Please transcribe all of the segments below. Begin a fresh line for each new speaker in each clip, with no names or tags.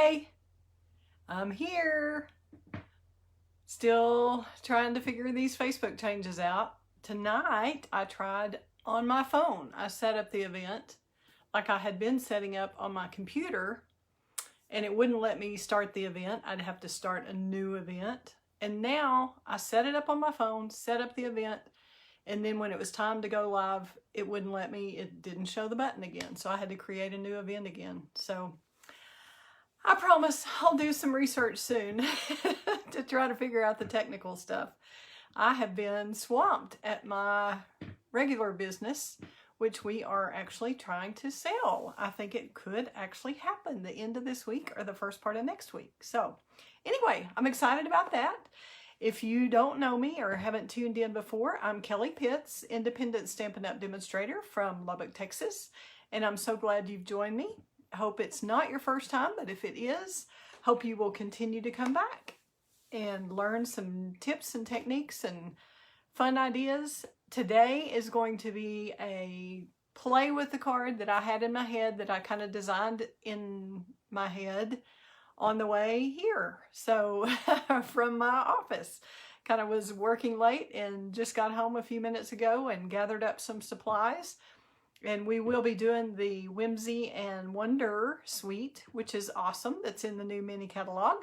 Hi, I'm here. Still trying to figure these Facebook changes out. Tonight, I tried on my phone. I set up the event like I had been setting up on my computer, and it wouldn't let me start the event. I'd have to start a new event. And now I set it up on my phone, set up the event, and then when it was time to go live, it wouldn't let me. It didn't show the button again. So I had to create a new event again. So I promise I'll do some research soon to try to figure out the technical stuff. I have been swamped at my regular business, which we are actually trying to sell. I think it could actually happen the end of this week or the first part of next week. So anyway, I'm excited about that. If you don't know me or haven't tuned in before, I'm Kelley Pitts, independent Stampin' Up! Demonstrator from Lubbock, Texas, and I'm so glad you've joined me. I hope it's not your first time, but if it is, hope you will continue to come back and learn some tips and techniques and fun ideas. Today is going to be a play with the card that I had in my head that I kind of designed in my head on the way here. So from my office, kind of was working late and just got home a few minutes ago and gathered up some supplies. And we will be doing the Whimsy and Wonder Suite, which is awesome. That's in the new mini catalog.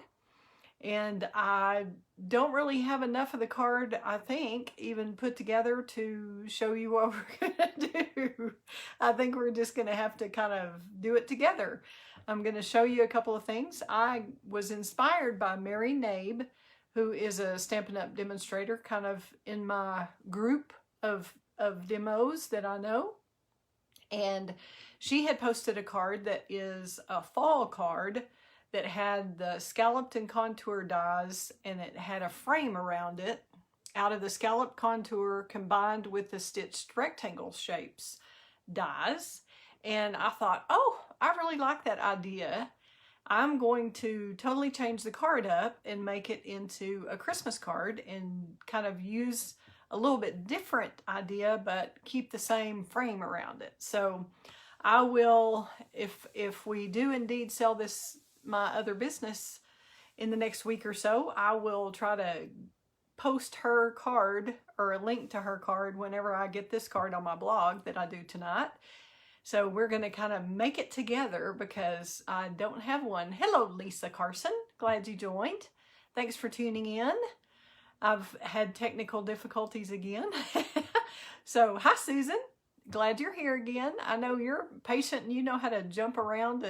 And I don't really have enough of the card, I think, even put together to show you what we're going to do. I think we're just going to have to kind of do it together. I'm going to show you a couple of things. I was inspired by Mary Nabe, who is a Stampin' Up! Demonstrator, kind of in my group of demos that I know. And she had posted a card that is a fall card that had the scalloped and contour dies, and it had a frame around it out of the scalloped contour combined with the stitched rectangle shapes dies. And I thought, oh, I really like that idea. I'm going to totally change the card up and make it into a Christmas card and kind of use a little bit different idea, but keep the same frame around it. So I will, if we do indeed sell this, my other business, in the next week or so, I will try to post her card or a link to her card whenever I get this card on my blog that I do tonight. So we're going to kind of make it together because I don't have one. Hello, Lisa Carson. Glad you joined. Thanks for tuning in. I've had technical difficulties again. So, hi Susan, glad you're here again. I know you're patient and you know how to jump around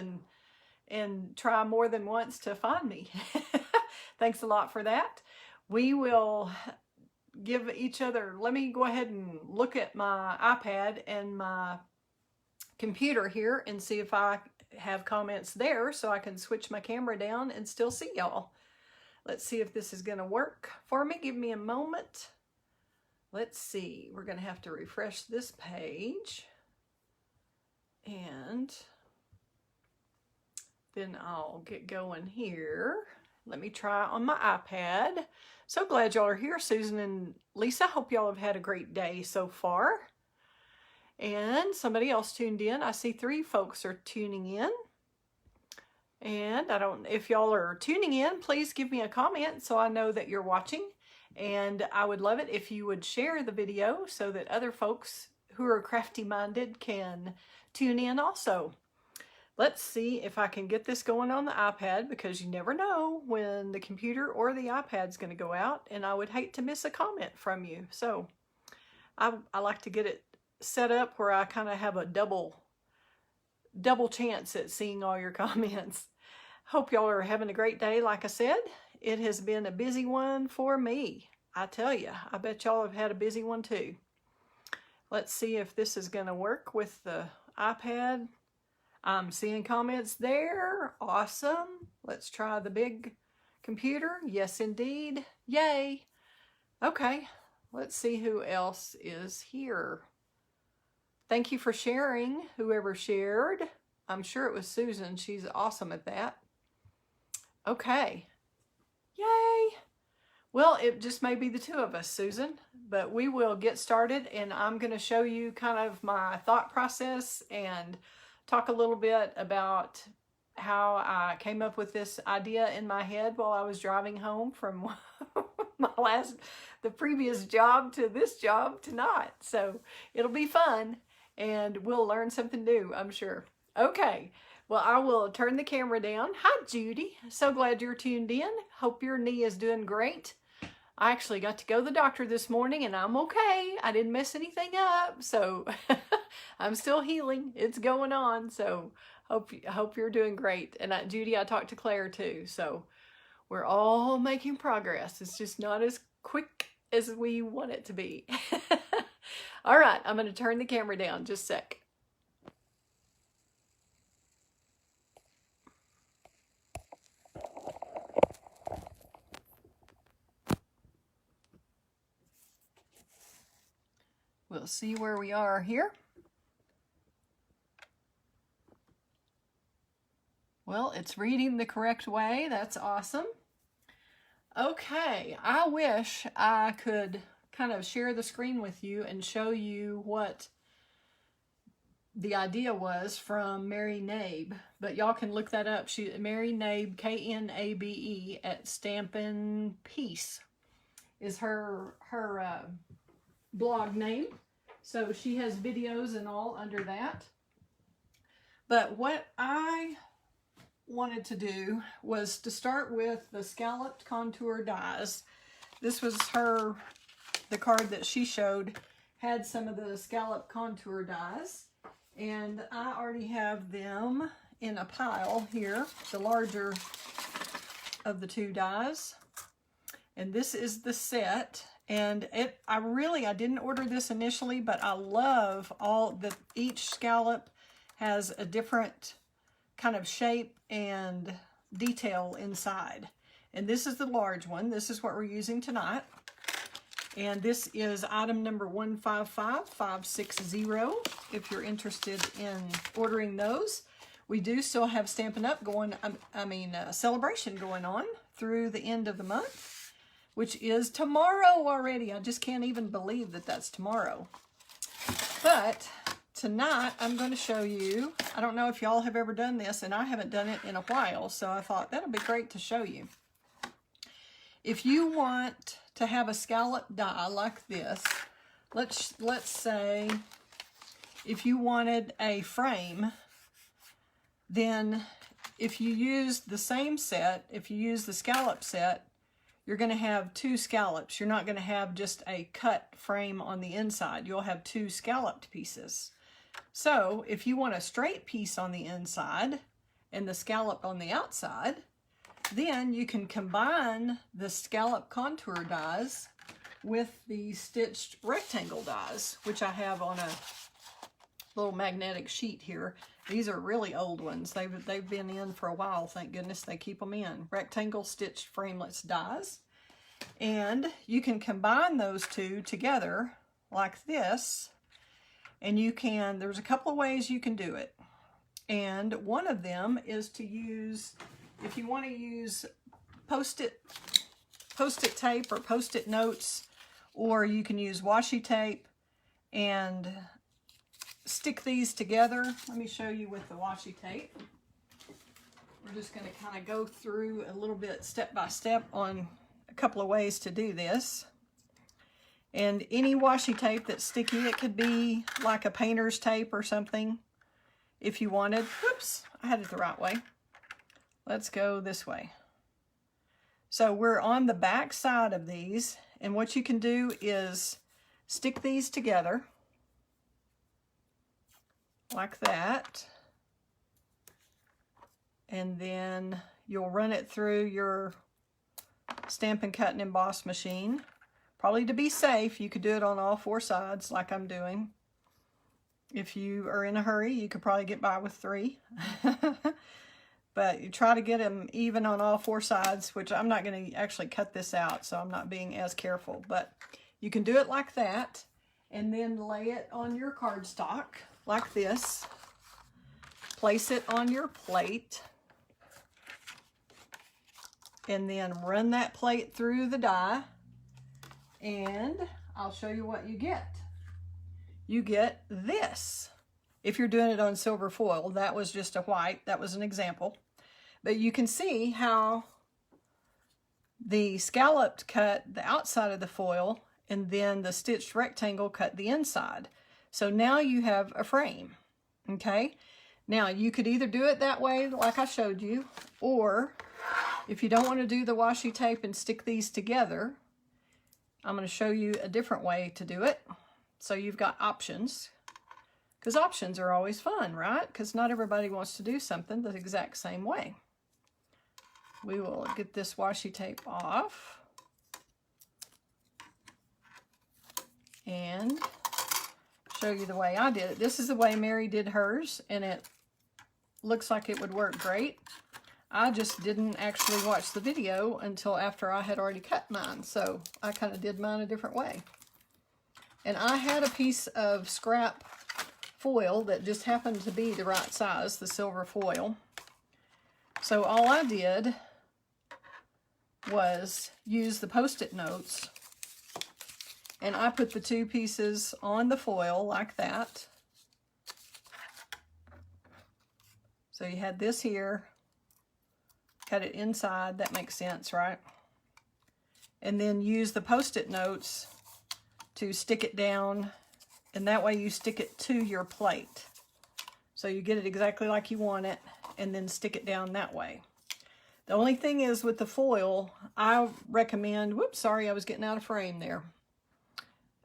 and try more than once to find me. Thanks a lot for that. We will give each other, let me go ahead and look at my iPad and my computer here and see if I have comments there so I can switch my camera down and still see y'all. Let's see if this is going to work for me. Give me a moment. Let's see. We're going to have to refresh this page. And then I'll get going here. Let me try on my iPad. So glad y'all are here, Susan and Lisa. Hope y'all have had a great day so far. And somebody else tuned in. I see 3 folks are tuning in. And I don't, if y'all are tuning in, please give me a comment so I know that you're watching. And I would love it if you would share the video so that other folks who are crafty minded can tune in also. Let's see if I can get this going on the iPad, because you never know when the computer or the iPad's going to go out, and I would hate to miss a comment from you. So I like to get it set up where I kind of have a double chance at seeing all your comments. Hope y'all are having a great day. Like I said, it has been a busy one for me. I tell you, I bet y'all have had a busy one too. Let's see if this is going to work with the iPad. I'm seeing comments there. Awesome. Let's try the big computer. Yes, indeed. Yay. Okay, let's see who else is here. Thank you for sharing, whoever shared. I'm sure it was Susan. She's awesome at that. Okay. Yay. Well, it just may be the 2 of us, Susan, but we will get started, and I'm going to show you kind of my thought process and talk a little bit about how I came up with this idea in my head while I was driving home from the previous job to this job tonight. So it'll be fun and we'll learn something new, I'm sure. Okay, well, I will turn the camera down. Hi, Judy. So glad you're tuned in. Hope your knee is doing great. I actually got to go to the doctor this morning and I'm okay. I didn't mess anything up. So I'm still healing. It's going on. So hope you're doing great. And Judy, I talked to Claire too. So we're all making progress. It's just not as quick as we want it to be. All right, I'm going to turn the camera down just a sec. We'll see where we are here. Well, it's reading the correct way. That's awesome. Okay, I wish I could kind of share the screen with you and show you what the idea was from Mary Knabe, but y'all can look that up. Mary Knabe, Knabe at Stampin' Peace is her blog name. So she has videos and all under that. But what I wanted to do was to start with the scalloped contour dies. This was the card that she showed had some of the scalloped contour dies, and I already have them in a pile here, the larger of the two dies. And this is the set, and I didn't order this initially, but I love each scallop has a different kind of shape and detail inside. And this is the large one. This is what we're using tonight. And this is item number 155560 if you're interested in ordering those. We do still have Stampin' Up celebration going on through the end of the month, which is tomorrow already. I just can't even believe that that's tomorrow. But tonight I'm going to show you, I don't know if y'all have ever done this, and I haven't done it in a while, so I thought that'll be great to show you. If you want to have a scallop die like this, let's say if you wanted a frame, then if you use the same set, if you use the scallop set, you're going to have two scallops. You're not going to have just a cut frame on the inside. You'll have two scalloped pieces. So if you want a straight piece on the inside and the scallop on the outside, then you can combine the scallop contour dies with the stitched rectangle dies, which I have on a little magnetic sheet here. These are really old ones. They've been in for a while, thank goodness they keep them in. Rectangle stitched frameless dies. And you can combine those two together like this. And there's a couple of ways you can do it. And one of them is to use, if you want to use post-it tape or post-it notes, or you can use washi tape and stick these together. Let me show you with the washi tape. We're just going to kind of go through a little bit step by step on a couple of ways to do this. And any washi tape that's sticky, it could be like a painter's tape or something if you wanted. Whoops, I had it the right way. Let's go this way. So we're on the back side of these, and what you can do is stick these together like that, and then you'll run it through your Stampin' Cut and Emboss machine. Probably to be safe, you could do it on all four sides like I'm doing. If you are in a hurry, you could probably get by with 3. But you try to get them even on all 4 sides, which I'm not going to actually cut this out, so I'm not being as careful. But you can do it like that, and then lay it on your cardstock like this. Place it on your plate, and then run that plate through the die, and I'll show you what you get. You get this. if you're doing it on silver foil. That was just a white. That was an example. But you can see how the scalloped cut the outside of the foil, and then the stitched rectangle cut the inside. So now you have a frame, okay? Now you could either do it that way like I showed you, or if you don't want to do the washi tape and stick these together, I'm going to show you a different way to do it. So you've got options, because options are always fun, right? Because not everybody wants to do something the exact same way. We will get this washi tape off and show you the way I did it. This is the way Mary did hers, and it looks like it would work great. I just didn't actually watch the video until after I had already cut mine, so I kind of did mine a different way. And I had a piece of scrap foil that just happened to be the right size, the silver foil. So all I did was use the Post-it notes, and I put the two pieces on the foil like that. So you had this here, cut it inside, that makes sense, right? And then use the Post-it notes to stick it down, and that way you stick it to your plate. So you get it exactly like you want it, and then stick it down that way. The only thing is with the foil, I recommend, whoops, sorry, I was getting out of frame there.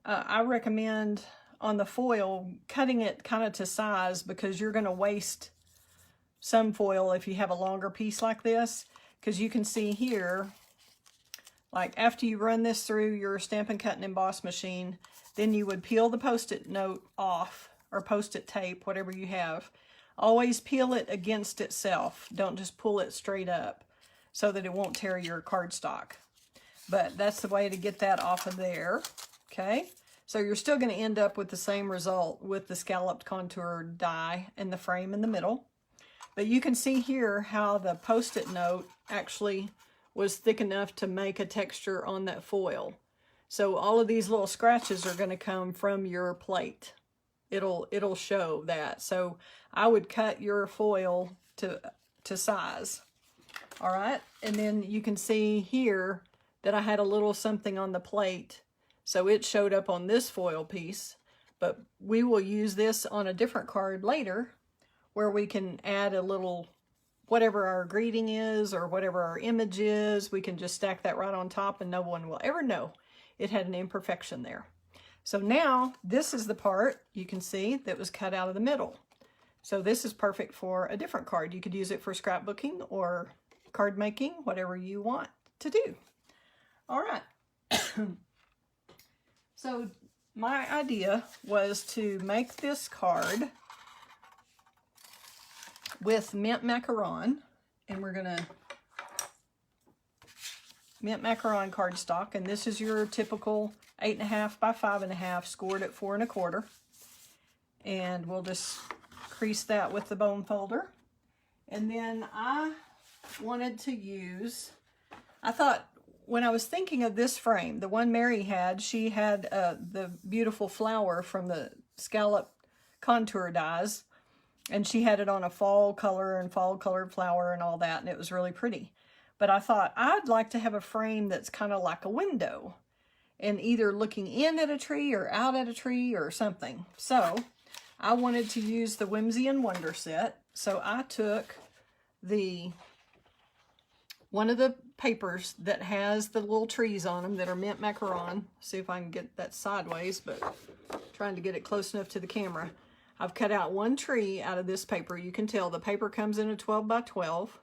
I recommend on the foil cutting it kind of to size, because you're going to waste some foil if you have a longer piece like this. Because you can see here, like after you run this through your Stampin' Cut and Emboss machine, then you would peel the Post-it note off, or Post-it tape, whatever you have. Always peel it against itself. Don't just pull it straight up, so that it won't tear your cardstock. But that's the way to get that off of there, okay? So you're still going to end up with the same result with the scalloped contour die and the frame in the middle. But you can see here how the Post-it note actually was thick enough to make a texture on that foil. So all of these little scratches are going to come from your plate. It'll show that. So I would cut your foil to size. All right, and then you can see here that I had a little something on the plate, so it showed up on this foil piece. But we will use this on a different card later, where we can add a little, whatever our greeting is or whatever our image is, we can just stack that right on top and no one will ever know it had an imperfection there. So now this is the part you can see that was cut out of the middle. So this is perfect for a different card. You could use it for scrapbooking or card making, whatever you want to do. All right. So my idea was to make this card with mint macaron, and we're gonna mint macaron cardstock, and this is your typical 8.5 by 5.5 scored at 4 1/4, and we'll just crease that with the bone folder. And then I wanted to use, I thought when I was thinking of this frame, the one Mary had, she had the beautiful flower from the scallop contour dies, and she had it on a fall color and fall colored flower and all that, and it was really pretty. But I thought I'd like to have a frame that's kind of like a window, and either looking in at a tree or out at a tree or something. So I wanted to use the Whimsy and Wonder set. So I took one of the papers that has the little trees on them that are mint macaron. See if I can get that sideways, but trying to get it close enough to the camera. I've cut out one tree out of this paper. You can tell the paper comes in a 12 by 12.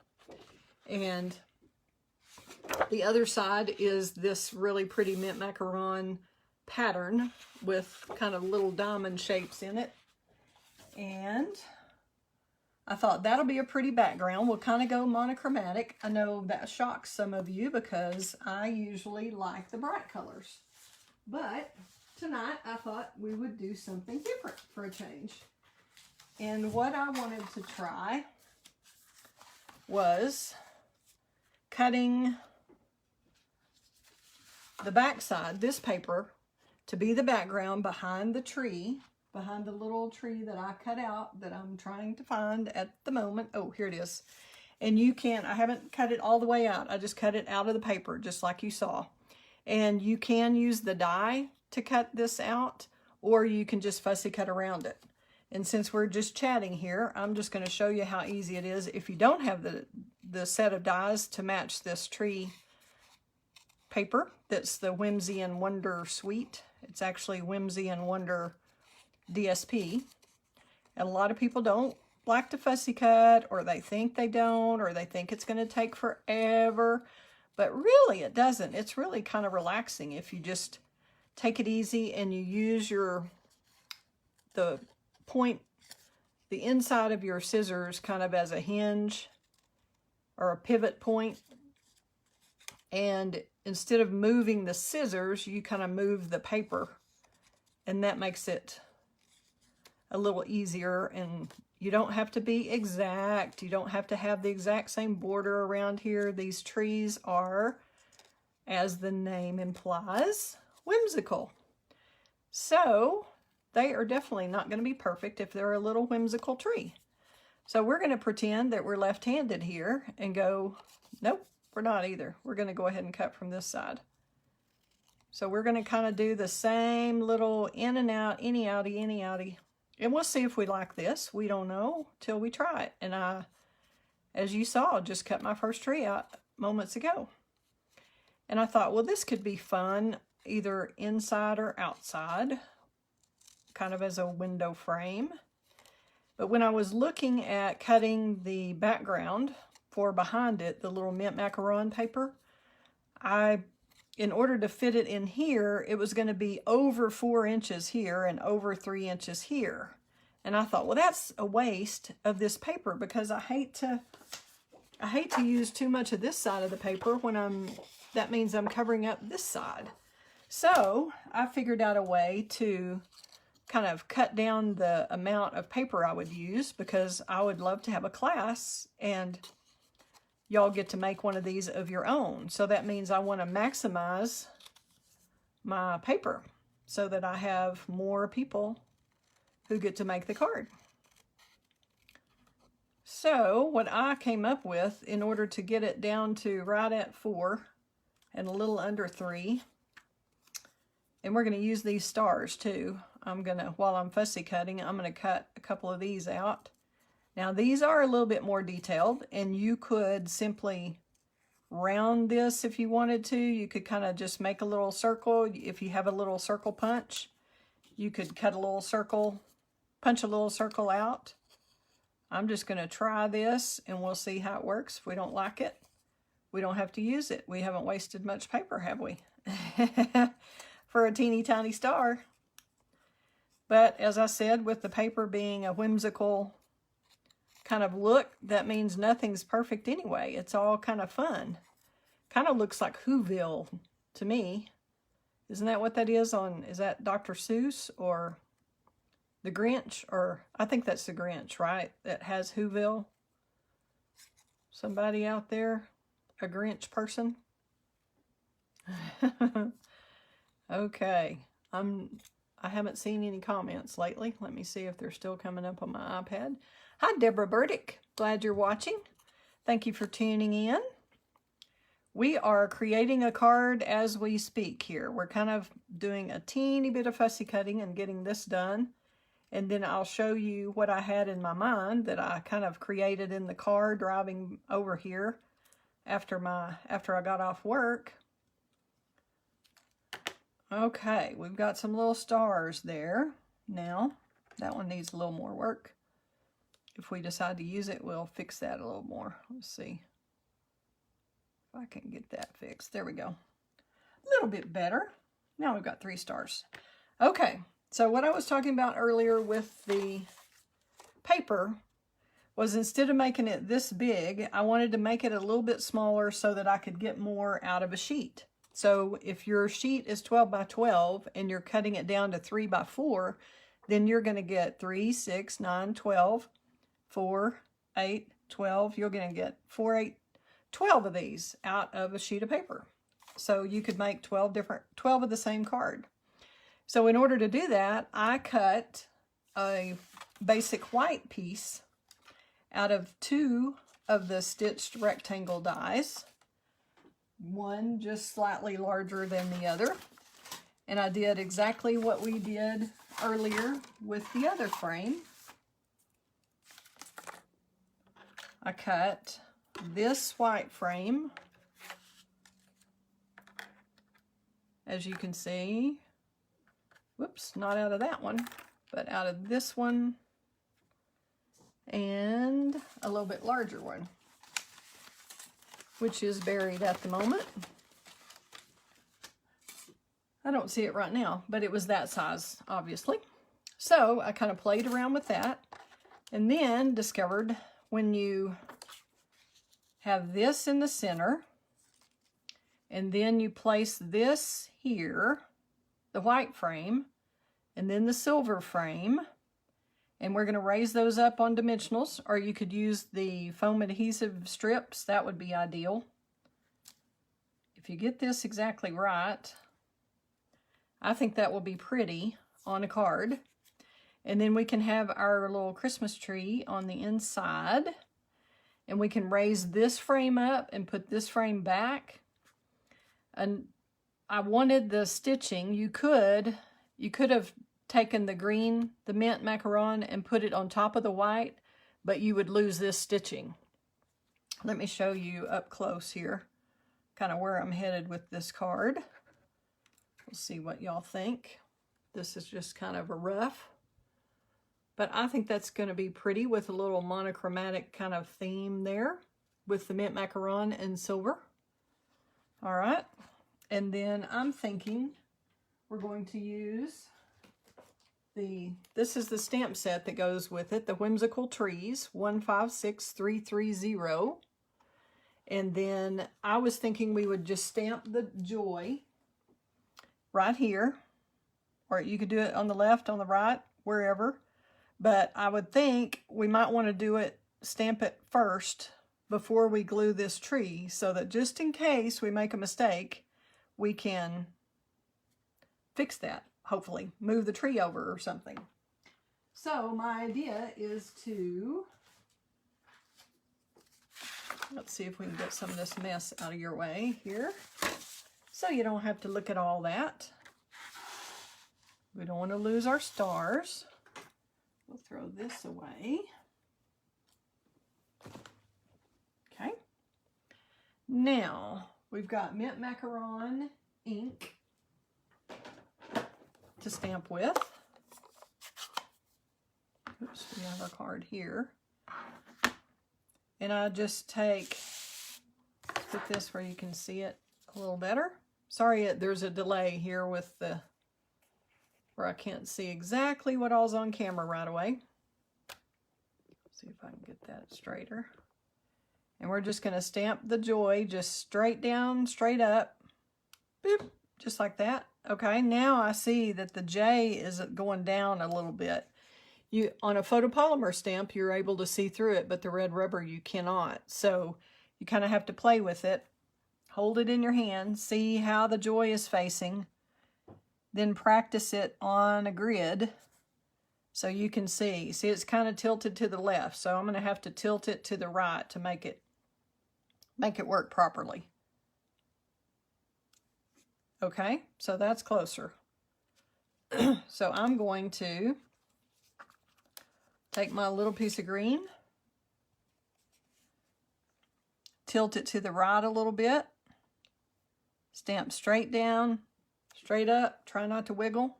And the other side is this really pretty mint macaron pattern with kind of little diamond shapes in it. And I thought that'll be a pretty background. We'll kind of go monochromatic. I know that shocks some of you because I usually like the bright colors. But tonight I thought we would do something different for a change. And what I wanted to try was cutting the back side, this paper, to be the background behind the tree behind the little tree that I cut out that I'm trying to find at the moment. Oh, here it is. And you can, I haven't cut it all the way out. I just cut it out of the paper, just like you saw. And you can use the die to cut this out, or you can just fussy cut around it. And since we're just chatting here, I'm just going to show you how easy it is if you don't have the set of dies to match this tree paper. That's the Whimsy and Wonder Suite. It's actually Whimsy and Wonder DSP. And a lot of people don't like to fussy cut, or they think they don't, or they think it's going to take forever. But really, it doesn't. It's really kind of relaxing if you just take it easy and you use the inside of your scissors kind of as a hinge or a pivot point. And instead of moving the scissors, you kind of move the paper. And that makes it a little easier. And you don't have to be exact. You don't have to have the exact same border around here. These trees are, as the name implies, whimsical. So they are definitely not going to be perfect if they're a little whimsical tree. So we're going to pretend that we're left-handed here and go, nope, we're not either. We're going to go ahead and cut from this side. So we're going to kind of do the same little in and out, any outy, any outy. And we'll see if we like this. We don't know till we try it. And I, as you saw, just cut my first tree out moments ago. And I thought, well, this could be fun either inside or outside, kind of as a window frame. But when I was looking at cutting the background for behind it, the little mint macaron paper, in order to fit it in here, it was going to be over 4 inches here and over 3 inches here. And I thought, well, that's a waste of this paper, because I hate to use too much of this side of the paper when that means I'm covering up this side. So I figured out a way to kind of cut down the amount of paper I would use, because I would love to have a class and y'all get to make one of these of your own. So that means I want to maximize my paper so that I have more people who get to make the card. So what I came up with, in order to get it down to right at 4 and a little under 3, and we're going to use these stars too. While I'm fussy cutting, I'm going to cut a couple of these out. Now these are a little bit more detailed, and you could simply round this if you wanted to. You could kind of just make a little circle. If you have a little circle punch, you could cut a little circle, punch a little circle out. I'm just going to try this and we'll see how it works. If we don't like it, we don't have to use it. We haven't wasted much paper, have we? For a teeny tiny star. But as I said, with the paper being a whimsical kind of look, that means nothing's perfect anyway. It's all kind of fun. Kind of looks like Whoville to me. Isn't that what that is is that Dr. Seuss or the Grinch? Or I think that's the Grinch, right? That has Whoville. Somebody out there? A Grinch person? Okay. I haven't seen any comments lately. Let me see if they're still coming up on my iPad. Hi, Deborah Burdick. Glad you're watching. Thank you for tuning in. We are creating a card as we speak here. We're kind of doing a teeny bit of fussy cutting and getting this done. And then I'll show you what I had in my mind that I kind of created in the car driving over here after I got off work. Okay, we've got some little stars there. Now, that one needs a little more work. If we decide to use it, we'll fix that a little more. Let's see if I can get that fixed. There we go. A little bit better. Now we've got 3 stars. Okay, so what I was talking about earlier with the paper was, instead of making it this big, I wanted to make it a little bit smaller so that I could get more out of a sheet. So if your sheet is 12 by 12 and you're cutting it down to 3 by 4, then you're going to get 3, 6, 9, 12, 4, 8, 12. You're going to get 4, 8, 12 of these out of a sheet of paper. So you could make 12 of the same card. So in order to do that, I cut a basic white piece out of 2 of the stitched rectangle dies. One just slightly larger than the other. And I did exactly what we did earlier with the other frame. I cut this white frame, as you can see. Whoops, not out of that one, but out of this one and a little bit larger one, which is buried at the moment. I don't see it right now, but it was that size, obviously. So I kind of played around with that and then discovered when you have this in the center and then you place this here, the white frame, and then the silver frame, and we're going to raise those up on dimensionals, or you could use the foam adhesive strips. That would be ideal. If you get this exactly right, I think that will be pretty on a card. And then we can have our little Christmas tree on the inside, and we can raise this frame up and put this frame back. And I wanted the stitching. You could have taken the green, the mint macaron, and put it on top of the white, but you would lose this stitching. Let me show you up close here, kind of where I'm headed with this card. We'll see what y'all think. This is just kind of a rough, but I think that's going to be pretty with a little monochromatic kind of theme there with the mint macaron and silver. All right, and then I'm thinking we're going to use this is the stamp set that goes with it, the Whimsical Trees 156330. And then I was thinking we would just stamp the joy right here, or you could do it on the left, on the right, wherever. But I would think we might want to do it, stamp it first before we glue this tree, so that just in case we make a mistake, we can fix that, hopefully. Move the tree over or something. So my idea is to, let's see if we can get some of this mess out of your way here, so you don't have to look at all that. We don't want to lose our stars. We'll throw this away. Okay. Now, we've got mint macaron ink to stamp with. Oops, we have our card here. And I just put this where you can see it a little better. Sorry, there's a delay here with where I can't see exactly what all's on camera right away. See if I can get that straighter. And we're just going to stamp the joy just straight down, straight up. Boop, just like that. Okay, now I see that the J is going down a little bit. On a photopolymer stamp, you're able to see through it, but the red rubber you cannot. So you kind of have to play with it. Hold it in your hand, see how the joy is facing. Then practice it on a grid so you can see. See, it's kind of tilted to the left, so I'm going to have to tilt it to the right to make it work properly. Okay, so that's closer. So I'm going to take my little piece of green, tilt it to the right a little bit, stamp straight down, straight up, try not to wiggle,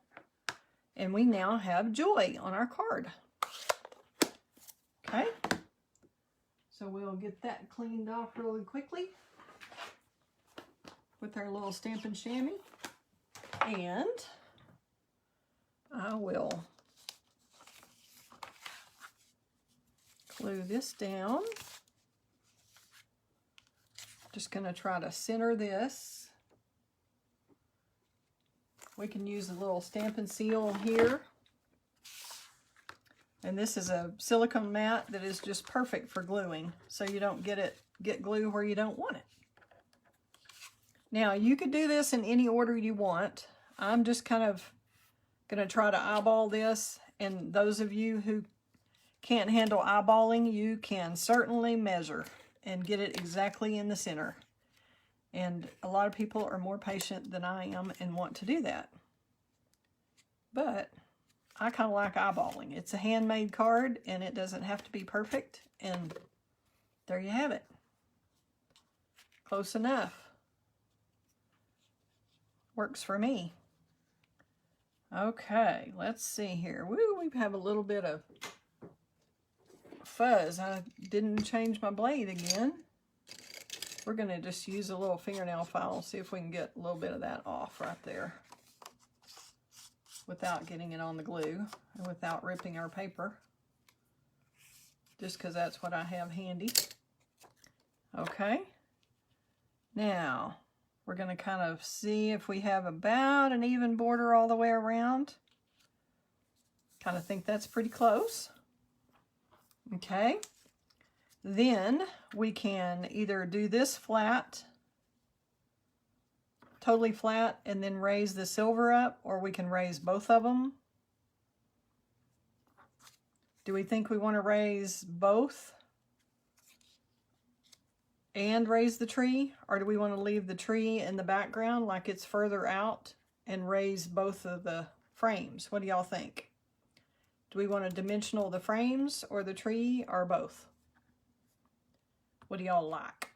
and we now have joy on our card. Okay, so we'll get that cleaned off really quickly with our little Stampin' Chamois, and I will glue this down. Just going to try to center this. We can use a little Stampin' Seal here. And this is a silicone mat that is just perfect for gluing, so you don't get glue where you don't want it. Now, you could do this in any order you want. I'm just kind of going to try to eyeball this And those of you who can't handle eyeballing, you can certainly measure and get it exactly in the center. And a lot of people are more patient than I am and want to do that. But I kind of like eyeballing. It's a handmade card and it doesn't have to be perfect. And there you have it. Close enough. Works for me. Okay, let's see here. Woo, we have a little bit of fuzz. I didn't change my blade again. We're going to just use a little fingernail file, see if we can get a little bit of that off right there without getting it on the glue and without ripping our paper, just because that's what I have handy. Okay, now we're going to kind of see if we have about an even border all the way around. Kind of think that's pretty close. Okay. Then we can either do this flat, totally flat, and then raise the silver up, or we can raise both of them. Do we think we want to raise both and raise the tree, or do we want to leave the tree in the background like it's further out and raise both of the frames? What do y'all think? Do we want to dimensional the frames or the tree or both? What do y'all like?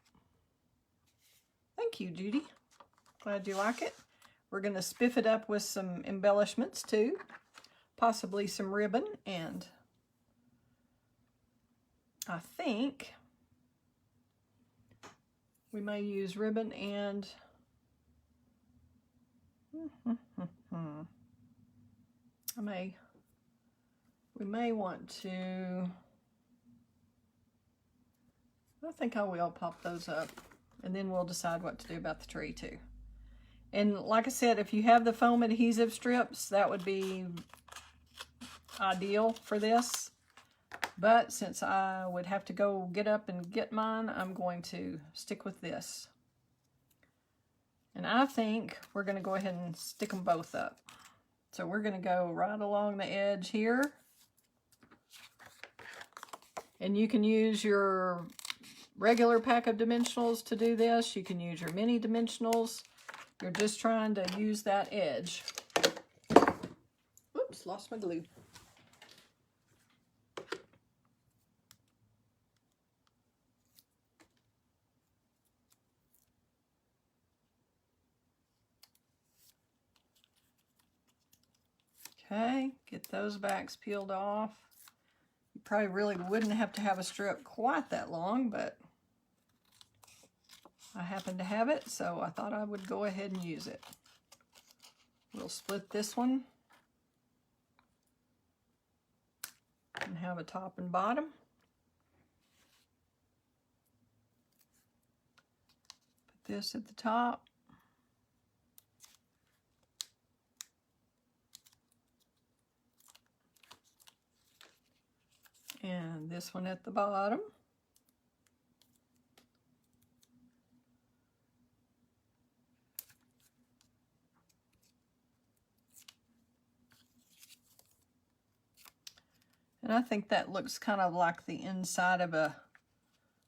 Thank you, Judy. Glad you like it. We're going to spiff it up with some embellishments too. Possibly some ribbon, and I think we may use ribbon and we may want to, I think I will pop those up, and then we'll decide what to do about the tree too. And like I said, if you have the foam adhesive strips, that would be ideal for this. But since I would have to go get up and get mine, I'm going to stick with this. And I think we're going to go ahead and stick them both up. So we're going to go right along the edge here. And you can use your regular pack of dimensionals to do this. You can use your mini dimensionals. You're just trying to use that edge. Oops, lost my glue. Okay, get those backs peeled off. You probably really wouldn't have to have a strip quite that long, but I happen to have it, so I thought I would go ahead and use it. We'll split this one and have a top and bottom. Put this at the top. And this one at the bottom. And I think that looks kind of like the inside of a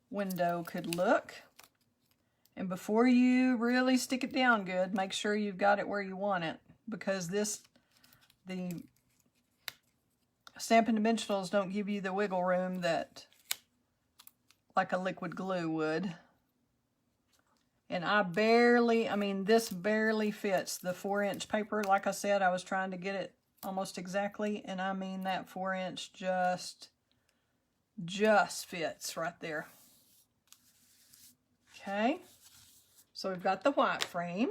window could look. And before you really stick it down good, make sure you've got it where you want it, because the Stampin' Dimensionals don't give you the wiggle room that like a liquid glue would. And this barely fits the 4-inch paper. Like I said, I was trying to get it almost exactly, and I mean that 4-inch just fits right there. Okay, so we've got the white frame.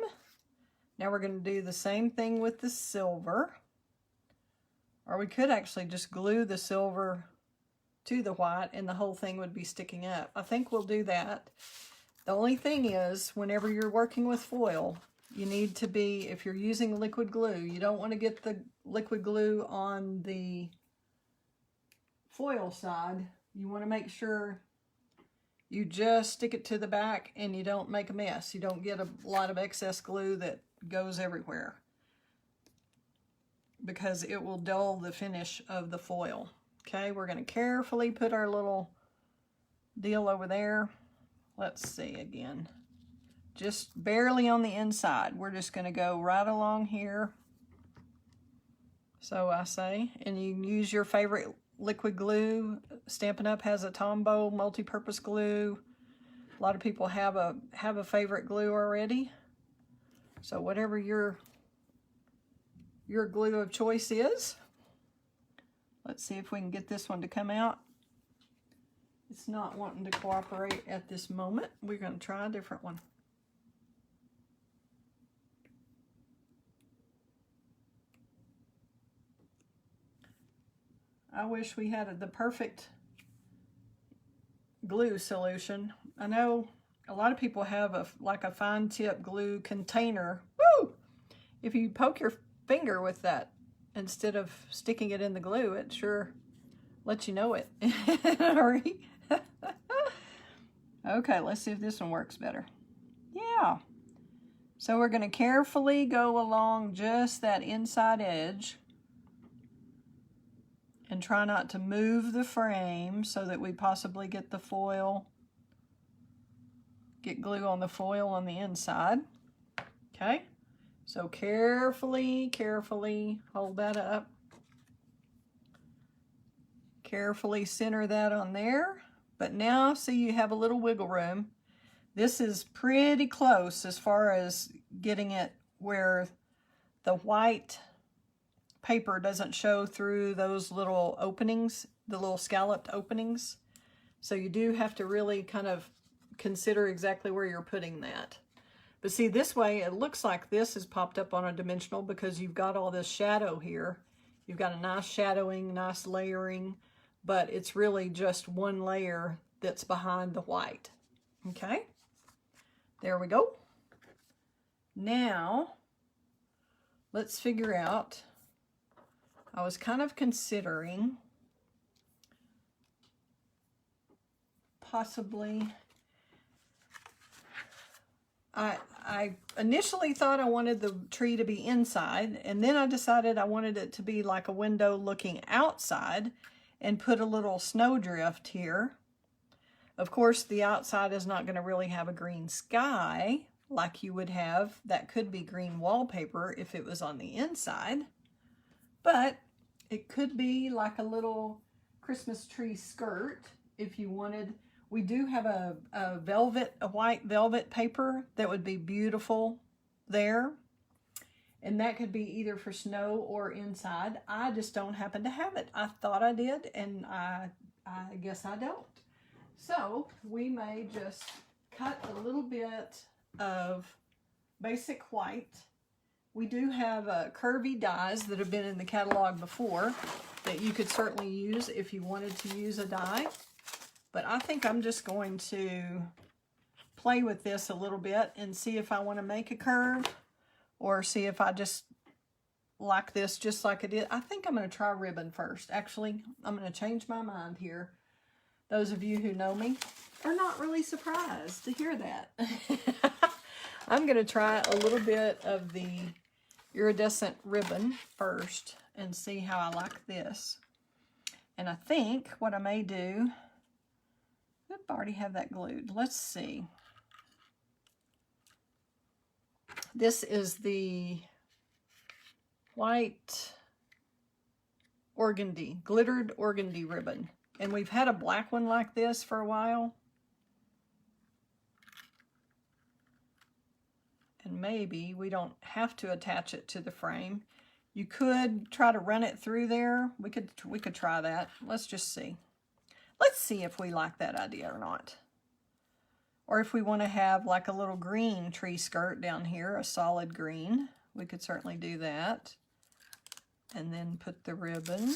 Now we're going to do the same thing with the silver. Or we could actually just glue the silver to the white and the whole thing would be sticking up. I think we'll do that. The only thing is, whenever you're working with foil, you need to be, if you're using liquid glue, you don't want to get the liquid glue on the foil side. You want to make sure you just stick it to the back and you don't make a mess. You don't get a lot of excess glue that goes everywhere. because it will dull the finish of the foil. Okay, we're going to carefully put our little deal over there. Let's see again. Just barely on the inside. We're just going to go right along here. So I say, and you can use your favorite liquid glue. Stampin' Up has a Tombow multi-purpose glue. A lot of people have a favorite glue already. So whatever your glue of choice is. Let's see if we can get this one to come out. It's not wanting to cooperate at this moment. We're going to try a different one. I wish we had the perfect glue solution. I know a lot of people have like a fine tip glue container. Woo! If you poke your finger with that instead of sticking it in the glue, it sure lets you know it. Hurry. Okay, let's see if this one works better. Yeah. So we're going to carefully go along just that inside edge and try not to move the frame so that we possibly get the foil, get glue on the foil on the inside. Okay, so carefully hold that up. Carefully center that on there. But now, see, you have a little wiggle room. This is pretty close as far as getting it where the white paper doesn't show through those little openings, the little scalloped openings. So you do have to really kind of consider exactly where you're putting that. But see, this way it looks like this is popped up on a dimensional because you've got all this shadow here. You've got a nice shadowing, nice layering, but it's really just one layer that's behind the white. Okay, there we go. Now let's figure out, I was kind of considering possibly, I initially thought I wanted the tree to be inside, and then I decided I wanted it to be like a window looking outside and put a little snowdrift here. Of course, the outside is not going to really have a green sky like you would have. That could be green wallpaper if it was on the inside. But it could be like a little Christmas tree skirt if you wanted. We do have a white velvet paper that would be beautiful there. And that could be either for snow or inside. I just don't happen to have it. I thought I did, and I guess I don't. So we may just cut a little bit of basic white. We do have curvy dies that have been in the catalog before that you could certainly use if you wanted to use a die. But I think I'm just going to play with this a little bit and see if I want to make a curve or see if I just like this just like it is. I think I'm going to try ribbon first. Actually, I'm going to change my mind here. Those of you who know me are not really surprised to hear that. I'm going to try a little bit of the iridescent ribbon first and see how I like this. And I think what I may do, I already have that glued. Let's see. This is the white organdy, glittered organdy ribbon. And we've had a black one like this for a while. And maybe we don't have to attach it to the frame. You could try to run it through there. We could try that. Let's just see. Let's see if we like that idea or not. Or if we want to have like a little green tree skirt down here, a solid green, we could certainly do that. And then put the ribbon.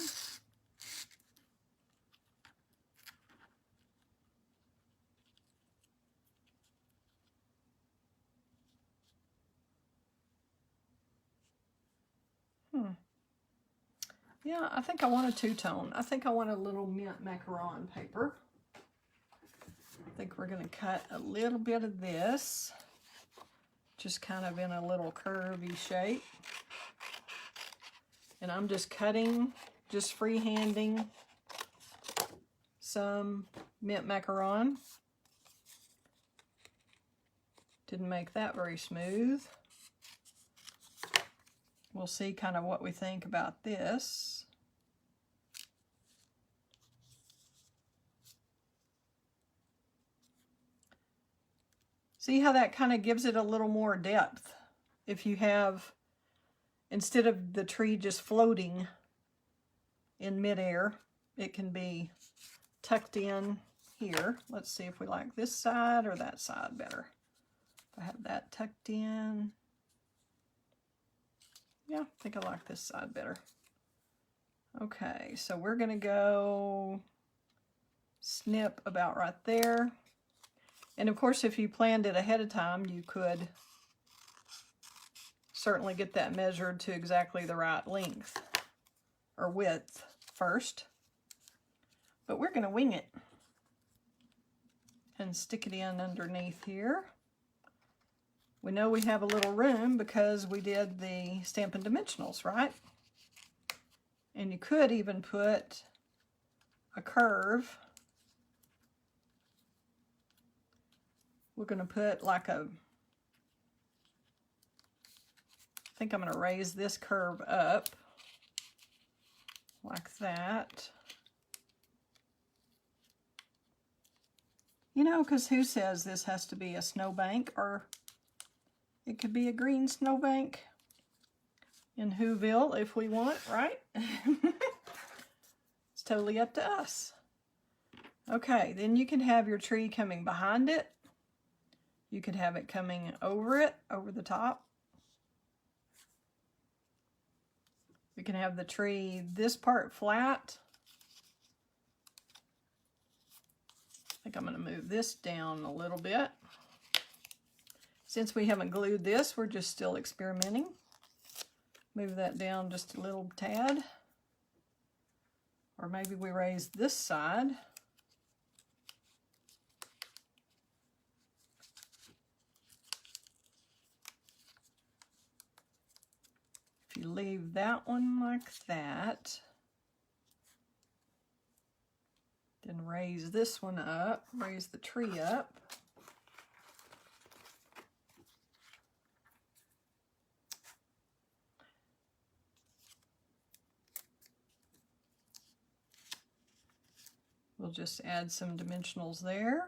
Yeah, I think I want a two-tone. I think I want a little mint macaron paper. I think we're going to cut a little bit of this, just kind of in a little curvy shape. And I'm just cutting, just freehanding some mint macaron. Didn't make that very smooth. We'll see kind of what we think about this. See how that kind of gives it a little more depth. If you have, instead of the tree just floating in midair, it can be tucked in here. Let's see if we like this side or that side better. If I have that tucked in. Yeah, I think I like this side better. Okay, so we're gonna go snip about right there. And of course, if you planned it ahead of time, you could certainly get that measured to exactly the right length or width first. But we're gonna wing it and stick it in underneath here. We know we have a little room because we did the Stampin' Dimensionals, right? And you could even put a curve. We're going to put like a, I think I'm going to raise this curve up like that. You know, because who says this has to be a snowbank, or it could be a green snowbank in Whoville if we want, right? It's totally up to us. Okay, then you can have your tree coming behind it. You could have it coming over it, over the top. We can have the tree, this part flat. I think I'm going to move this down a little bit. Since we haven't glued this, we're just still experimenting. Move that down just a little tad. Or maybe we raise this side. If you leave that one like that, then raise this one up, raise the tree up. We'll just add some dimensionals there.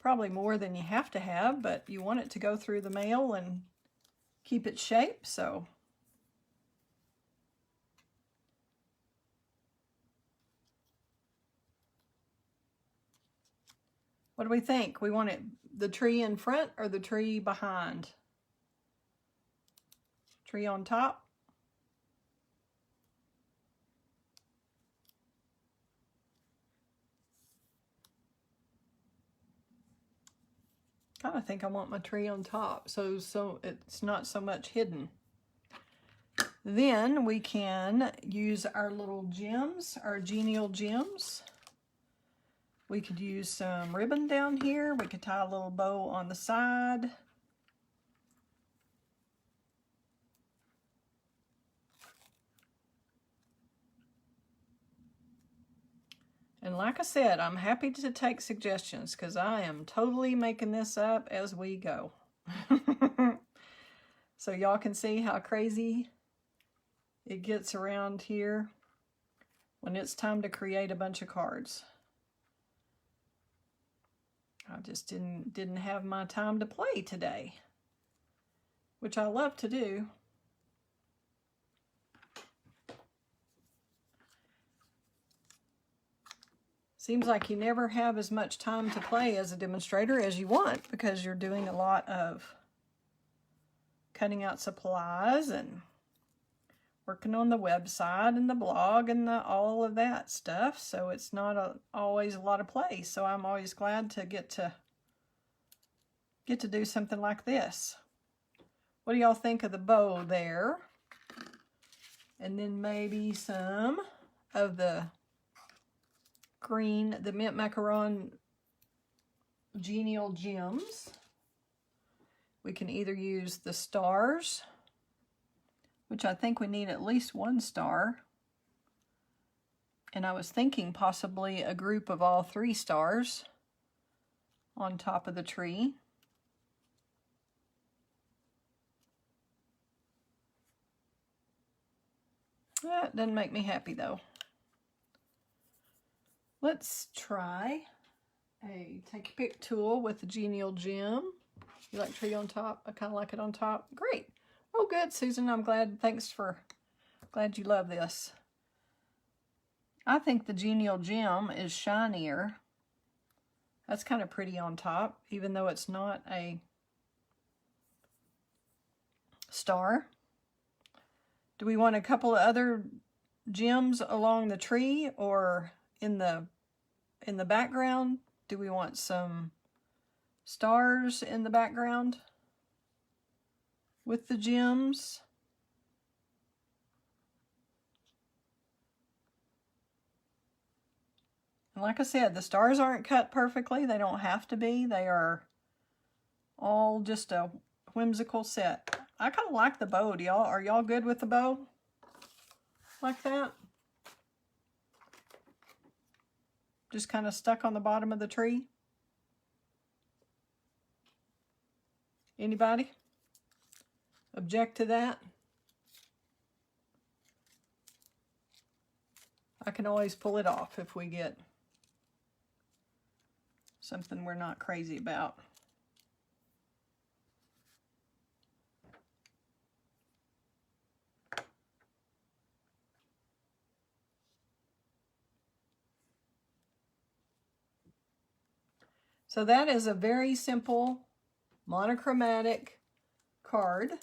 Probably more than you have to have, but you want it to go through the mail and keep its shape, so. What do we think? We want it, the tree in front or the tree behind? Tree on top? Kind of think I want my tree on top, so it's not so much hidden. Then we can use our little gems, our genial gems. We could use some ribbon down here. We could tie a little bow on the side. And like I said, I'm happy to take suggestions because I am totally making this up as we go. So y'all can see how crazy it gets around here when it's time to create a bunch of cards. I just didn't have my time to play today, which I love to do. Seems like you never have as much time to play as a demonstrator as you want because you're doing a lot of cutting out supplies and working on the website and the blog and all of that stuff. So it's not always a lot of play. So I'm always glad to get to do something like this. What do y'all think of the bow there? And then maybe some of the green, the mint macaron genial gems. We can either use the stars which I think we need at least 1 star. And I was thinking possibly a group of all 3 stars on top of the tree. That doesn't make me happy though. Let's try a take a pick tool with the genial gem. You like tree on top? I kind of like it on top. Great. Oh, good, Susan. I'm glad. Glad you love this. I think the genial gem is shinier. That's kind of pretty on top, even though it's not a star. Do we want a couple of other gems along the tree or in the background? Do we want some stars in the background with the gems? And like I said, the stars aren't cut perfectly. They don't have to be. They are all just a whimsical set. I kind of like the bow. Are y'all good with the bow? Like that? Just kind of stuck on the bottom of the tree? Anybody object to that? I can always pull it off if we get something we're not crazy about. So that is a very simple monochromatic card,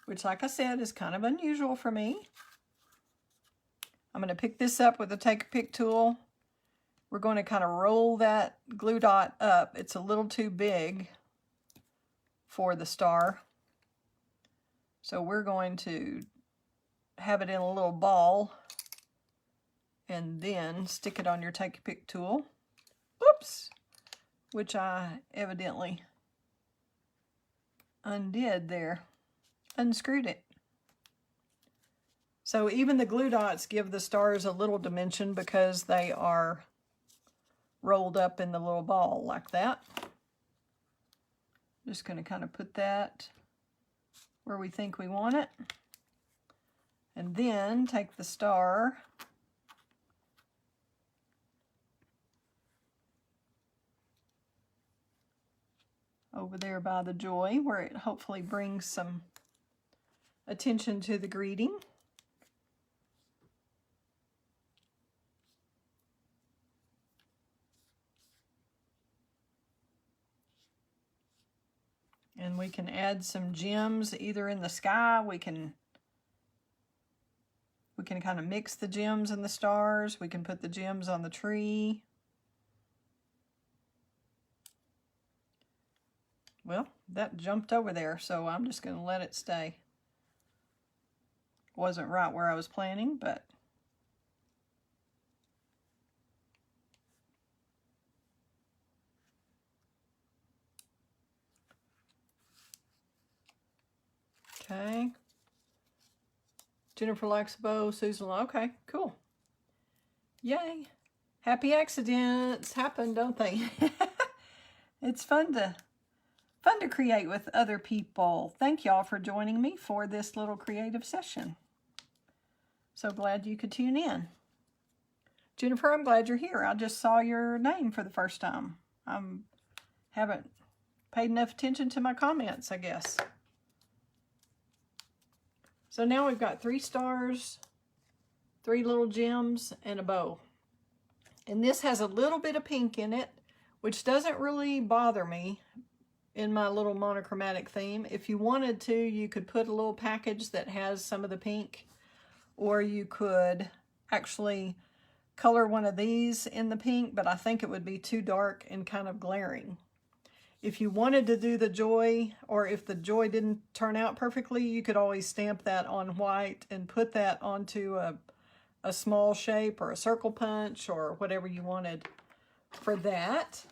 which, like I said, is kind of unusual for me. I'm going to pick this up with a take a pick tool. We're going to kind of roll that glue dot up. It's a little too big for the star. So we're going to have it in a little ball and then stick it on your take a pick tool. Oops! Which I evidently undid there. Unscrewed it. So even the glue dots give the stars a little dimension because they are rolled up in the little ball like that. Just going to kind of put that where we think we want it. And then take the star over there by the joy, where it hopefully brings some attention to the greeting. And we can add some gems either in the sky. We can kind of mix the gems and the stars. We can put the gems on the tree. Well, that jumped over there, so I'm just going to let it stay. Wasn't right where I was planning, but okay. Jennifer likes a bow. Susan, okay, cool. Yay. Happy accidents happen, don't they? It's fun to create with other people. Thank y'all for joining me for this little creative session. So glad you could tune in. Jennifer, I'm glad you're here. I just saw your name for the first time. I haven't paid enough attention to my comments, I guess. So now we've got 3 stars, 3 little gems, and a bow. And this has a little bit of pink in it, which doesn't really bother me in my little monochromatic theme. If you wanted to, you could put a little package that has some of the pink, or you could actually color one of these in the pink, but I think it would be too dark and kind of glaring. If you wanted to do the joy, or if the joy didn't turn out perfectly, you could always stamp that on white and put that onto a small shape or a circle punch or whatever you wanted for that.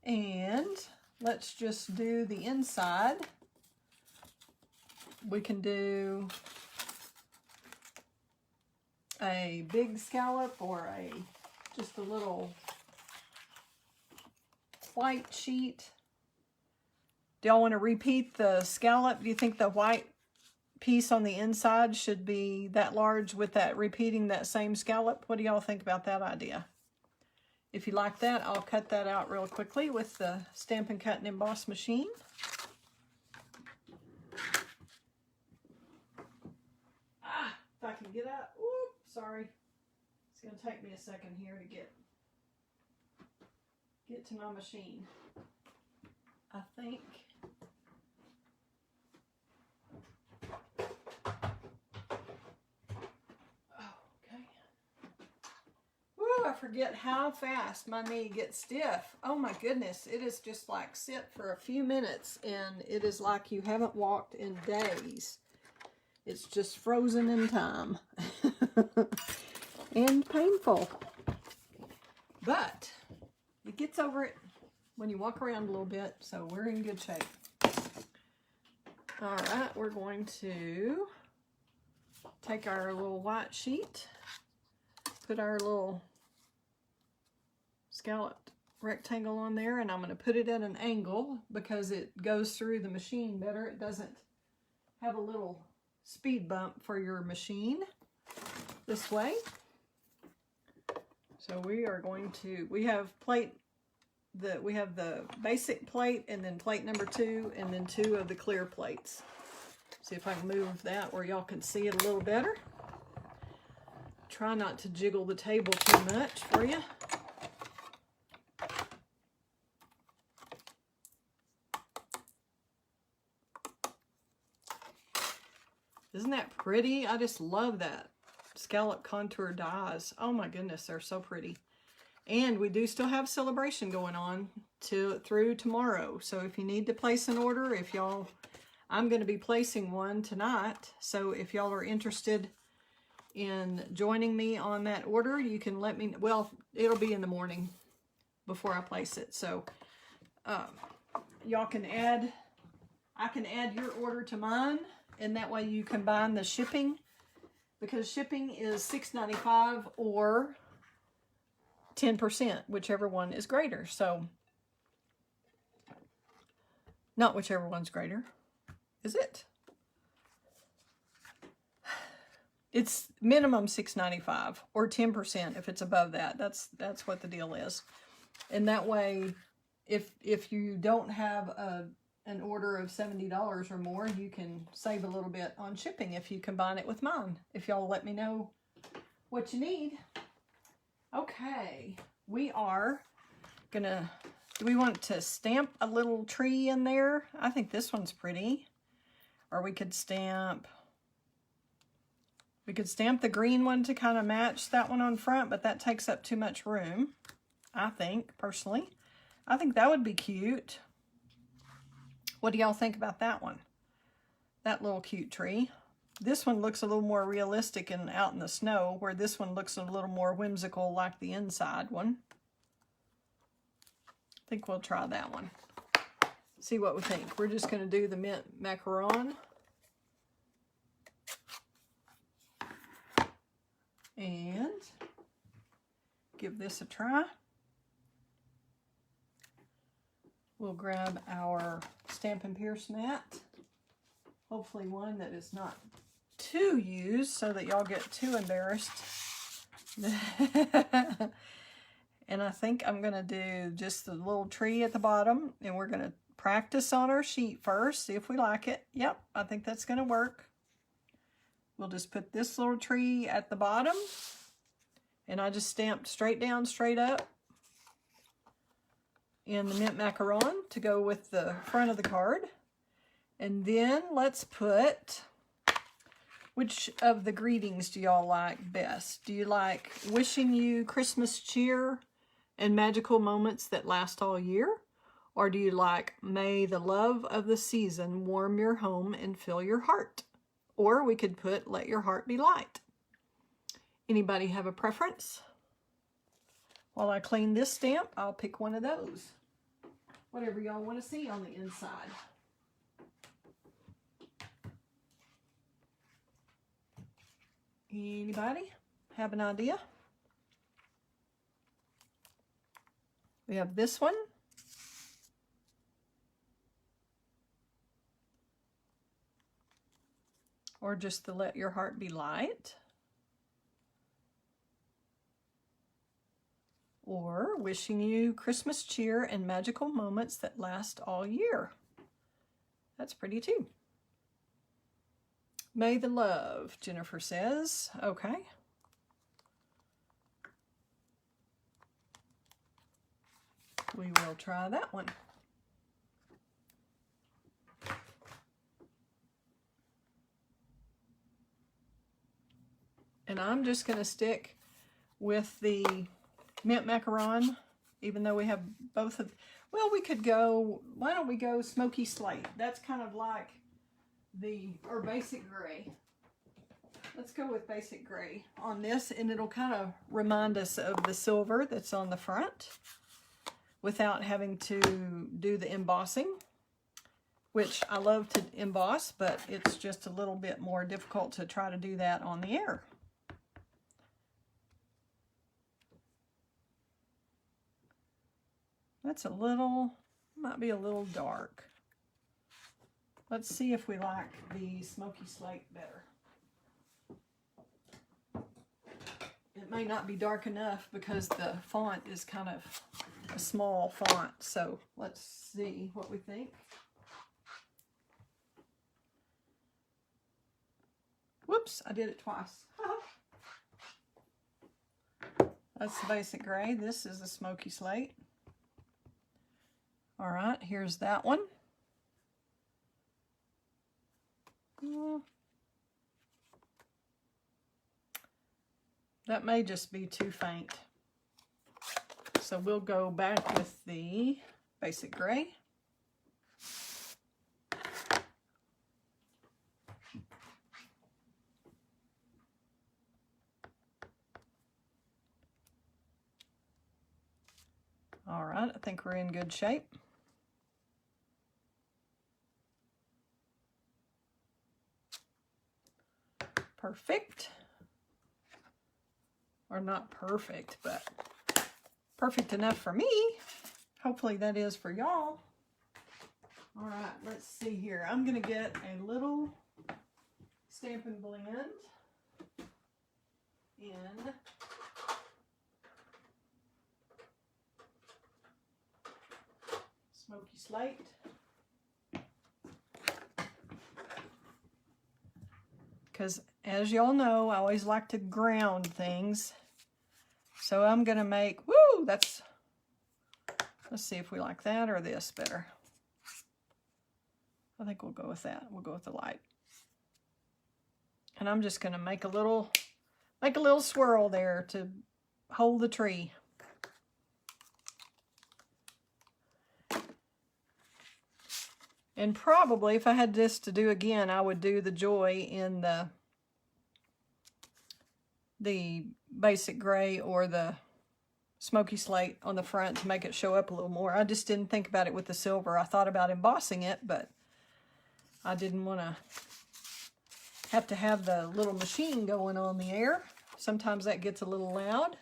And let's just do the inside. we can do a big scallop or just a little white sheet. Do y'all want to repeat the scallop? Do you think the white piece on the inside should be that large with that repeating that same scallop? What do y'all think about that idea? If you like that, I'll cut that out real quickly with the Stampin' Cut and Emboss machine. If I can get up. Oops, sorry. It's going to take me a second here to get to my machine. I think. Okay. Woo, I forget how fast my knee gets stiff. Oh my goodness. It is just like sit for a few minutes and it is like you haven't walked in days. It's just frozen in time. And painful. But it gets over it when you walk around a little bit, so we're in good shape. All right, we're going to take our little white sheet, put our little scalloped rectangle on there, and I'm going to put it at an angle because it goes through the machine better. It doesn't have a little speed bump for your machine this way. So we are going to, we have the basic plate and then plate number 2 and then 2 of the clear plates. See if I can move that where y'all can see it a little better. Try not to jiggle the table too much for you. Isn't that pretty? I just love that scallop contour dies. Oh my goodness, they're so pretty. And we do still have celebration going on through tomorrow. So if you need to place an order, I'm going to be placing one tonight. So if y'all are interested in joining me on that order, you can let me know. Well, it'll be in the morning before I place it. So y'all can I can add your order to mine, and that way you combine the shipping, because shipping is $6.95 or 10%, whichever one is greater. So, not whichever one's greater, is it? It's minimum $6.95 or 10% if it's above that. That's what the deal is. And that way, if you don't have an order of $70 or more, you can save a little bit on shipping if you combine it with mine. If y'all let me know what you need. Okay, we are gonna, do we want to stamp a little tree in there? I think this one's pretty. Or we could stamp the green one to kind of match that one on front, but that takes up too much room, I think, personally. I think that would be cute. What do y'all think about that one? That little cute tree. This one looks a little more realistic and out in the snow, where this one looks a little more whimsical like the inside one. I think we'll try that one. See what we think. We're just going to do the mint macaron. And give this a try. We'll grab our Stampin' Pierce mat. Hopefully one that is not too used so that y'all get too embarrassed. And I think I'm going to do just the little tree at the bottom, and we're going to practice on our sheet first, see if we like it. Yep, I think that's going to work. We'll just put this little tree at the bottom, and I just stamped straight down, straight up in the mint macaron to go with the front of the card. And then let's put, which of the greetings do y'all like best? Do you like wishing you Christmas cheer and magical moments that last all year? Or do you like, may the love of the season warm your home and fill your heart? Or we could put, let your heart be light. Anybody have a preference? While I clean this stamp, I'll pick one of those. Whatever y'all want to see on the inside. Anybody have an idea? We have this one. Or just the Let Your Heart Be Light. Or wishing you Christmas cheer and magical moments that last all year. That's pretty too. May the Love, Jennifer says. Okay. We will try that one. And I'm just going to stick with the mint macaron, even though we have both of, well, we could go, why don't we go smoky slate? That's kind of like or basic gray. Let's go with basic gray on this, and it'll kind of remind us of the silver that's on the front without having to do the embossing, which I love to emboss, but it's just a little bit more difficult to try to do that on the air. That's a little, might be a little dark. Let's see if we like the smoky slate better. It may not be dark enough because the font is kind of a small font. So let's see what we think. Whoops, I did it twice. That's the basic gray. This is the smoky slate. All right, here's that one. That may just be too faint. So we'll go back with the basic gray. All right, I think we're in good shape. Perfect. Or not perfect, but perfect enough for me. Hopefully that is for y'all. All right, let's see here. I'm going to get a little Stampin' Blend in Smoky Slate. Because as y'all know, I always like to ground things. So I'm going to make, woo, that's, let's see if we like that or this better. I think we'll go with that. We'll go with the light. And I'm just going to make a little swirl there to hold the tree. And probably if I had this to do again, I would do the joy in the basic gray or the smoky slate on the front to make it show up a little more. I just didn't think about it with the silver. I thought about embossing it, but I didn't want to have the little machine going on the air. Sometimes that gets a little loud.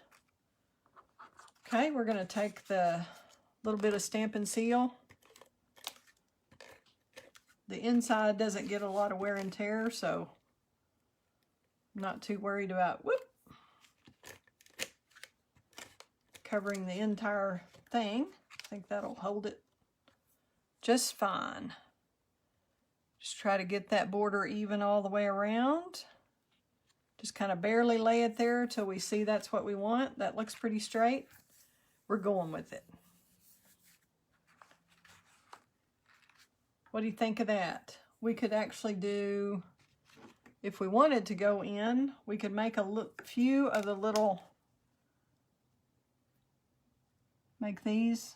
Okay, we're going to take the little bit of Stampin' Seal. The inside doesn't get a lot of wear and tear, so I'm not too worried about, whoop, covering the entire thing. I think that'll hold it just fine. Just try to get that border even all the way around. Just kind of barely lay it there till we see that's what we want. That looks pretty straight. We're going with it. What do you think of that? We could actually do, if we wanted to go in, we could make a few of the little, make these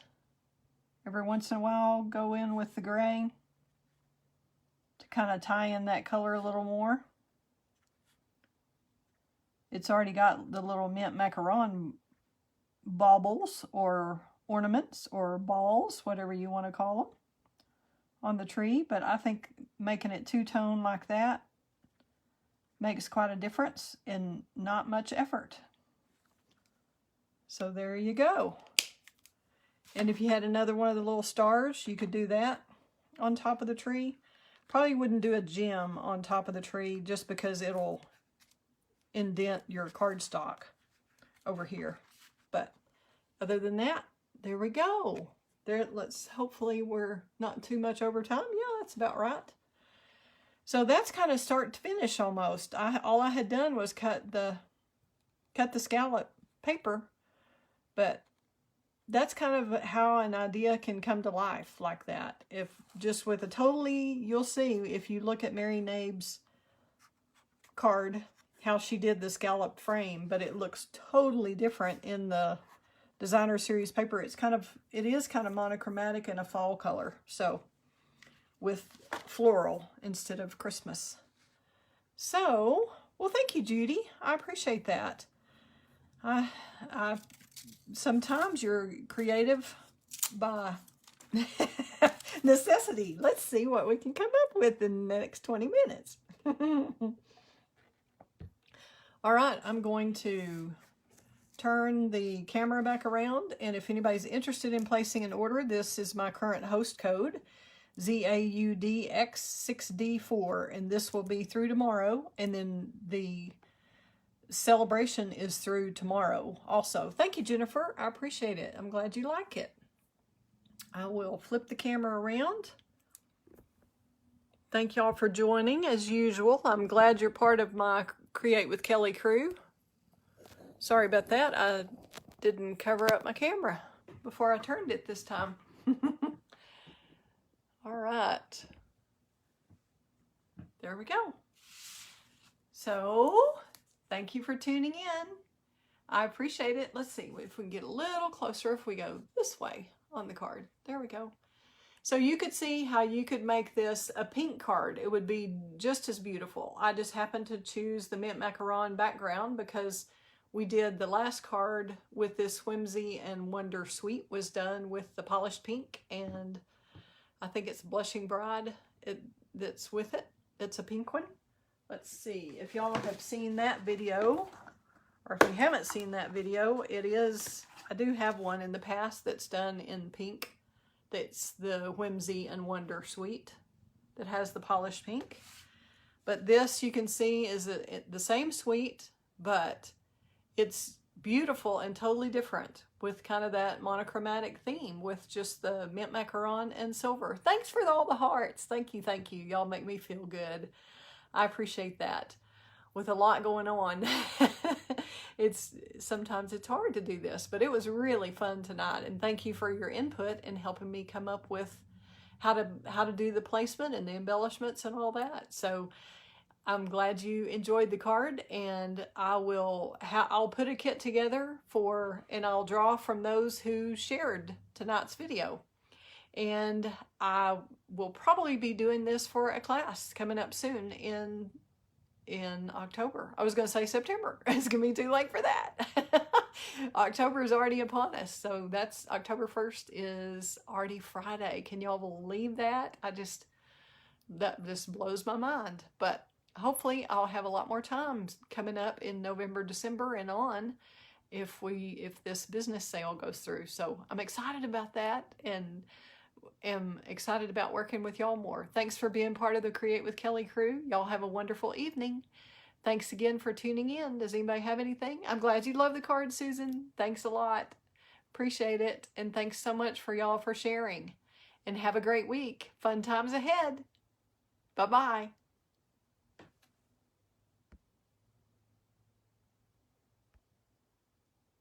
every once in a while, go in with the gray to kind of tie in that color a little more. It's already got the little mint macaron baubles or ornaments or balls, whatever you want to call them, on the tree, but I think making it two-tone like that makes quite a difference and not much effort. So there you go. And if you had another one of the little stars, you could do that on top of the tree. Probably wouldn't do a gem on top of the tree just because it'll indent your cardstock over here. But other than that, there we go. There, hopefully we're not too much over time. Yeah, that's about right. So that's kind of start to finish almost. All I had done was cut the scallop paper, but that's kind of how an idea can come to life like that. If just with a totally, you'll see if you look at Mary Nabe's card, how she did the scallop frame, but it looks totally different in the designer series paper. It is kind of monochromatic and a fall color. So with floral instead of Christmas. So, well, thank you, Judy. I appreciate that. Sometimes you're creative by necessity. Let's see what we can come up with in the next 20 minutes. All right, I'm going to turn the camera back around, and if anybody's interested in placing an order, this is my current host code, ZAUDX6D4, and this will be through tomorrow, and then the celebration is through tomorrow also. Thank you, Jennifer. I appreciate it. I'm glad you like it. I will flip the camera around. Thank y'all for joining as usual. I'm glad you're part of my Create with Kelley crew. Sorry about that. I didn't cover up my camera before I turned it this time. All right. There we go. So, thank you for tuning in. I appreciate it. Let's see if we can get a little closer if we go this way on the card. There we go. So you could see how you could make this a pink card. It would be just as beautiful. I just happened to choose the mint macaron background because we did the last card with this Whimsy and Wonder Suite was done with the polished pink, and I think it's Blushing Bride that's with it. It's a pink one. Let's see if y'all have seen that video, or if you haven't seen that video, I do have one in the past that's done in pink. That's the Whimsy and Wonder Suite that has the polished pink. But this, you can see, is the same suite, but it's beautiful and totally different with kind of that monochromatic theme with just the mint macaron and silver. Thanks for all the hearts. Thank you, thank you. Y'all make me feel good. I appreciate that. With a lot going on, sometimes it's hard to do this, but it was really fun tonight. And thank you for your input and helping me come up with how to do the placement and the embellishments and all that. So I'm glad you enjoyed the card, and I'll put a kit together and I'll draw from those who shared tonight's video. And I will probably be doing this for a class coming up soon in October. I was going to say September. It's going to be too late for that. October is already upon us. So that's October 1st is already Friday. Can y'all believe that? That just blows my mind. But hopefully I'll have a lot more time coming up in November, December and on if this business sale goes through. So I'm excited about that and am excited about working with y'all more. Thanks for being part of the Create with Kelley crew. Y'all have a wonderful evening. Thanks again for tuning in. Does anybody have anything? I'm glad you love the card, Susan. Thanks a lot. Appreciate it. And thanks so much for y'all for sharing. And have a great week. Fun times ahead. Bye-bye.